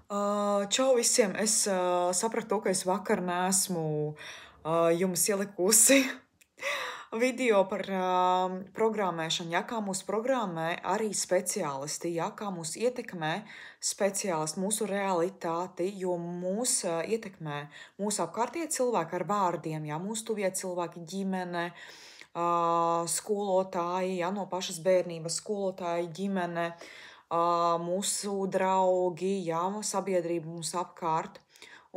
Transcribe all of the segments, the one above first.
Čau visiem! Es sapratu to, ka es vakar neesmu jums ielikusi video par programmēšanu, ja kā mūs programmē arī speciālisti, ja kā mūs ietekmē speciālisti, mūsu realitāti, jo mūs ietekmē mūsu apkārtie cilvēki ar vārdiem, ja mūsu tuvie cilvēki, ģimene, skolotāji, ja no pašas bērnības skolotāji, ģimene, mūsu draugi, jā, sabiedrība mums apkārt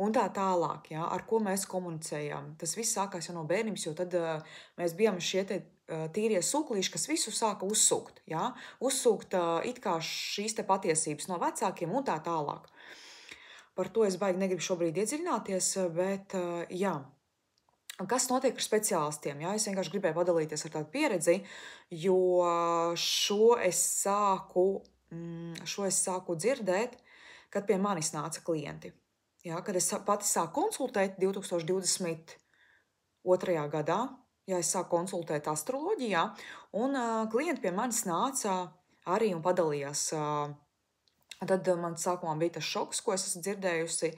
un tā tālāk, jā, ar ko mēs komunicējam. Tas viss sākās jau no bērnības, jo tad mēs bijām šie te tīrie sūklīši, kas visu sāka uzsūkt, jā, uzsūkt it kā šīs te patiesības no vecākiem un tā tālāk. Par to es baigi negribu šobrīd iedziļināties, bet jā. Kas notiek ar speciālistiem? Jā, es vienkārši gribēju padalīties ar tādu pieredzi, jo šo es sāku dzirdēt, kad pie manis nāca klienti. Jā, kad es pati sāku konsultēt 2022. gadā, ja es sāku konsultēt astroloģijā, un klienti pie manis nāca arī un padalījās. Tad man sākumā bija tas šoks, ko es esmu dzirdējusi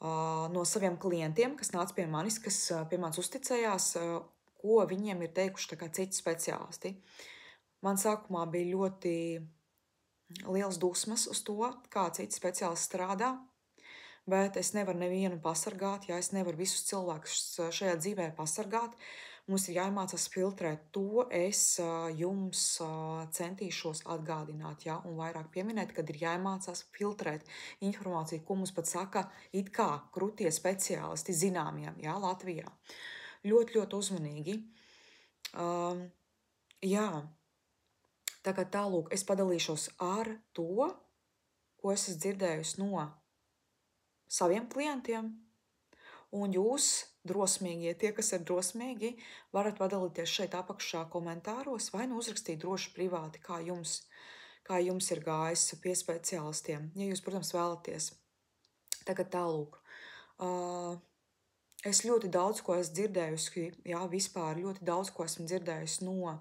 no saviem klientiem, kas nāca pie manis, kas pie manis uzticējās, ko viņiem ir teikuši tā kā citi speciālisti. Man sākumā bija ļoti liels dusmas uz to, kā citi speciālisti strādā, bet es nevaru nevienu pasargāt, ja es nevaru visus cilvēkus šajā dzīvē pasargāt. Mums ir jāiemācās filtrēt to, es jums centīšos atgādināt, ja, un vairāk pieminēt, kad ir jāiemācās filtrēt informāciju, ko mums pat saka it kā krūtie speciālisti zināmiem, ja, Latvijā. Ļoti, ļoti uzmanīgi. Jā, tagad tālūk, es padalīšos ar to, ko es esmu dzirdējusi no saviem klientiem, un jūs, drosmīgie, tie, kas ir drosmīgi, varat padalīties šeit apakšā komentāros vai nu uzrakstīt droši privāti, kā jums ir gājis pie speciālistiem, ja jūs, protams, vēlaties. Tagad tālūk. Es ļoti daudz ko esmu dzirdējusi, jā, vispār ļoti daudz ko esmu dzirdējusi no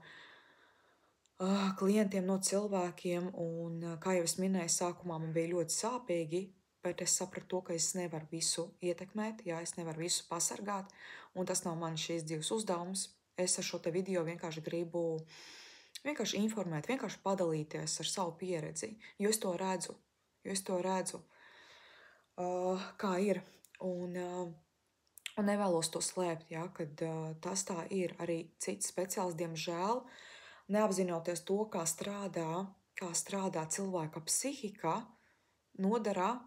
klientiem, no cilvēkiem, un, kā jau es minēju, sākumā man bija ļoti sāpīgi, bet es sapratu to, ka es nevaru visu ietekmēt, jā, es nevaru visu pasargāt, un tas nav man šīs dzīves uzdevums. Es ar šo te video vienkārši gribu informēt, vienkārši padalīties ar savu pieredzi, jo es to redzu, kā ir, un nevēlos to slēpt, jā, kad tas tā ir. Arī cits speciāls, diemžēl, neapzinoties to, kā strādā cilvēka psihika, nodara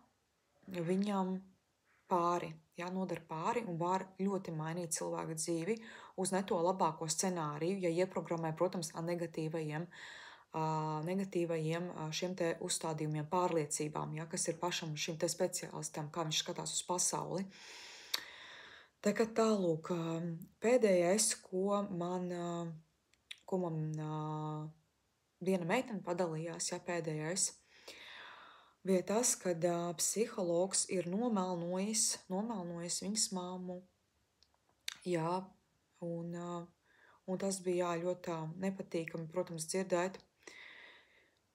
viņam pāri, jā, nodara pāri un var ļoti mainīt cilvēka dzīvi uz ne to labāko scenāriju, ja ieprogrammē, protams, ar negatīvajiem šiem te uzstādījumiem, pārliecībām, jā, kas ir pašam šim te speciālistam, kā viņš skatās uz pasauli. Tagad tālūk, pēdējais, ko man viena meitene padalījās, jā, pēdējais, bija tas, kad psihologs ir nomelnojis viņas mammu, jā, un tas bija jā, ļoti tā nepatīkami, protams, dzirdēt,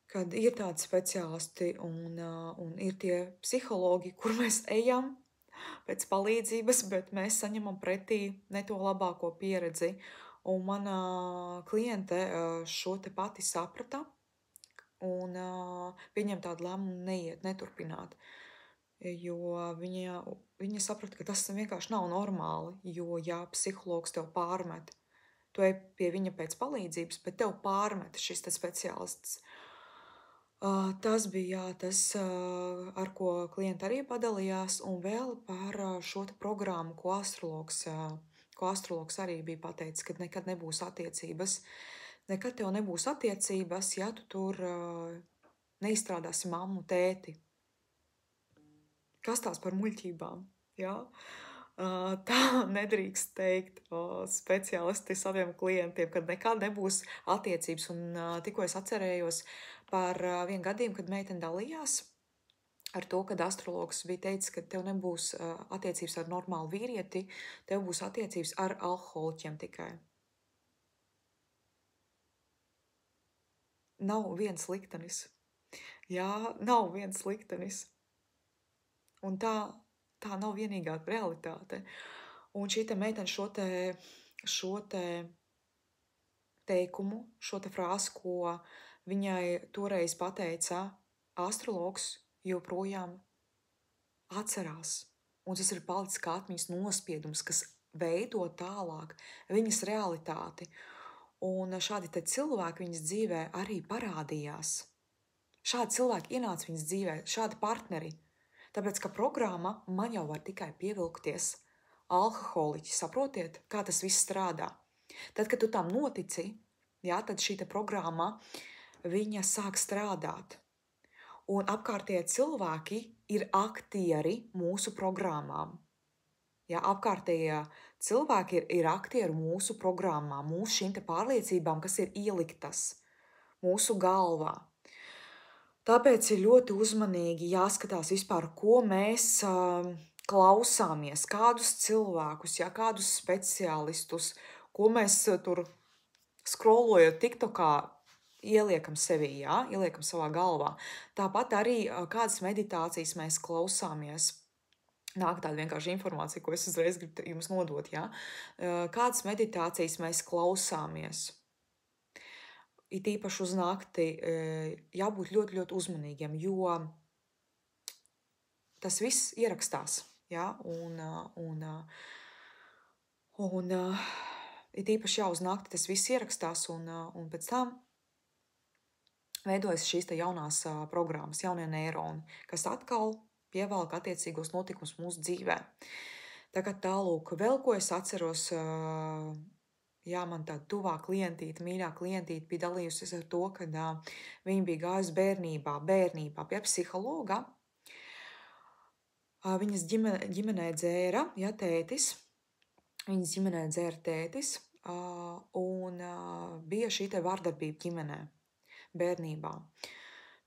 kad ir tādi speciālisti un ir tie psihologi, kur mēs ejam pēc palīdzības, bet mēs saņemam pretī ne to labāko pieredzi. Un mana kliente šo te pati saprata un pieņem tādu lēmumu neturpināt, jo viņa saprata, ka tas vienkārši nav normāli, jo ja psihologs tev pārmet, tu ej pie viņa pēc palīdzības, bet tev pārmet šis te speciālists. Tas bija tas, ar ko klienti arī padalījās, un vēl par šo te programmu, ko astrologs arī bija pateicis, ka nekad nebūs attiecības. Nekad tev nebūs attiecības, ja tu tur neizstrādāsi mammu, tēti. Kas tās par muļķībām? Jā? Tā nedrīkst teikt speciālisti saviem klientiem, kad nekad nebūs attiecības. Un tikko es atcerējos par vienu gadījumu, kad meitene dalījās ar to, kad astrologs bija teicis, ka tev nebūs attiecības ar normālu vīrieti, tev būs attiecības ar alkoholiķiem tikai. Nav viens liktenis. Jā, nav viens liktenis. Un tā nav vienīgā realitāte. Un šī meitene šo teikumu, šo frāzi, ko viņai toreiz pateica astrologs, joprojām atcerās. Un tas ir palicis kā atmiņas nospiedums, kas veido tālāk viņas realitāti. Un šādi cilvēki viņas dzīvē arī parādījās. Šādi cilvēki ienāca viņas dzīvē, šādi partneri. Tāpēc, ka programma man jau var tikai pievilkties alkoholiķi, saprotiet, kā tas viss strādā. Tad, kad tu tam notici, jā, tad šī programma, viņa sāk strādāt. Un apkārtējie cilvēki ir aktieri mūsu programmām. Jā, apkārtējie cilvēki ir aktieri mūsu programmām, mūsu šīm pārliecībām, kas ir ieliktas mūsu galvā. Tāpēc ir ļoti uzmanīgi jāskatās vispār, ko mēs klausāmies, kādus cilvēkus, jā, kādus speciālistus, ko mēs tur scrollojot TikTokā ieliekam sevī, jā, ieliekam savā galvā. Tāpat arī kādas meditācijas mēs klausāmies. Nāk tāda vienkārši informācija, ko es uzreiz gribu jums nodot, jā. Kādas meditācijas mēs klausāmies. It īpaši uz nakti jābūt ļoti, ļoti uzmanīgiem, jo tas viss ierakstās, jā, un it īpaši uz nakti tas viss ierakstās, un pēc tam veidojas šīs jaunās programmas, jaunie neironi, kas atkal pievelk attiecīgos notikumus mūsu dzīvē. Tagad tālūk, vēl ko es atceros, jā, man tāda tuvā klientīte, mīļā klientīte bija dalījusies ar to, ka viņa bija gājusi bērnībā pie psihologa. Viņas ģimenē dzēra, jā, tētis. Viņas ģimenē dzēra tētis, un bija šī vardarbība ģimenē bērnībā.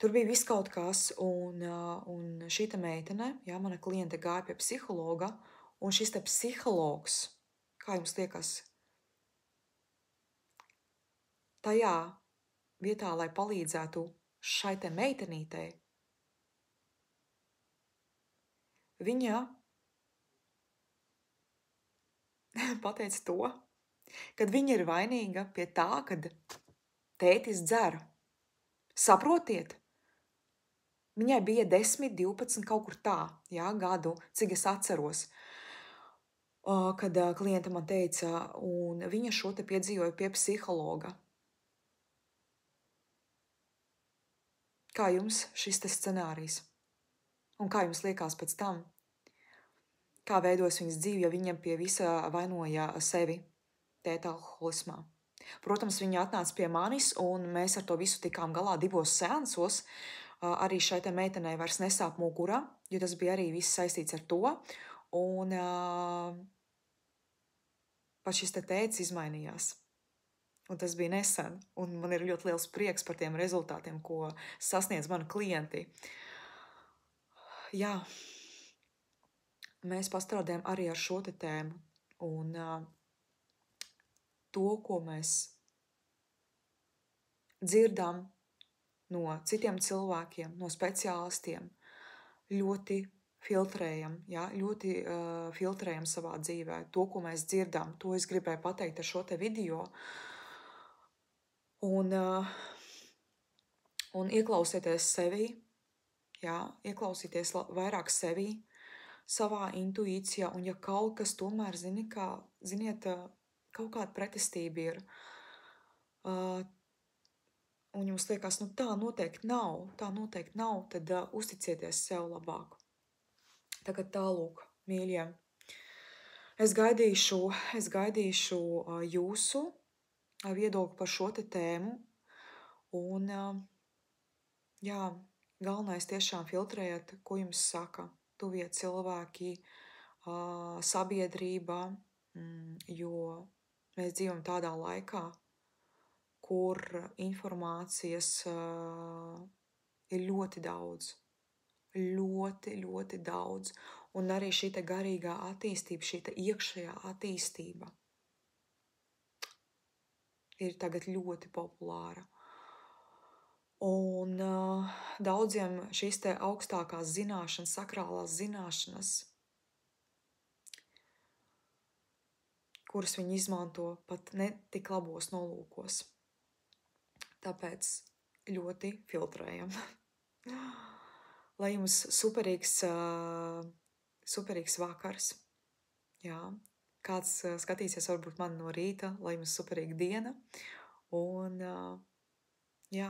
Tur bija viss kaut kas, un šī meitene, jā, mana kliente gāja pie psihologa, un šis psihologs, kā jums liekas, tajā vietā, lai palīdzētu šai meitenītei, viņa pateica to, ka viņa ir vainīga pie tā, kad tētis dzer. Saprotiet? Viņai bija 10, 12, kaut kur tā, jā, gadu, cik es atceros, kad klienta man teica, un viņa šo piedzīvoja pie psihologa. Kā jums šis scenārijs? Un kā jums liekas pēc tam? Kā veidos viņas dzīve, ja viņa pie visa vainoja sevi tēta alkoholismā? Protams, viņa atnāca pie manis, un mēs ar to visu tikām galā 2 seansos. Arī šai meitenei vairs nesāp mugura, jo tas bija arī viss saistīts ar to. Un pat šis tētis izmainījās. Un tas bija nesen, un man ir ļoti liels prieks par tiem rezultātiem, ko sasniedz mani klienti. Jā, mēs pastrādājam arī ar šo tēmu, un to, ko mēs dzirdam no citiem cilvēkiem, no speciālistiem, ļoti filtrējam, jā, ļoti filtrējam savā dzīvē. To, ko mēs dzirdam, to es gribēju pateikt ar šo video. Un ieklausieties sevī, jā, ieklausieties vairāk sevī, savā intuīcijā, un ja kaut kas tomēr, ziniet, kaut kāda pretestība ir, un jums liekas, tā noteikti nav, tad uzticieties sev labāk. Tagad tālūk, mīļie, es gaidīšu jūsu viedokli par šo tēmu, un jā, galvenais tiešām filtrējiet, ko jums saka tuvie cilvēki, sabiedrība, jo mēs dzīvojam tādā laikā, kur informācijas ir ļoti daudz, ļoti daudz, un arī šī garīgā attīstība, šī iekšējā attīstība ir tagad ļoti populāra. Un daudziem šīs te augstākās zināšanas, sakrālās zināšanas, kuras viņi izmanto pat ne tik labos nolūkos. Tāpēc ļoti filtrējam. Lai jums superīgs vakars. Jā. Kāds skatīsies varbūt mani no rīta, lai jums superīga diena. Un jā,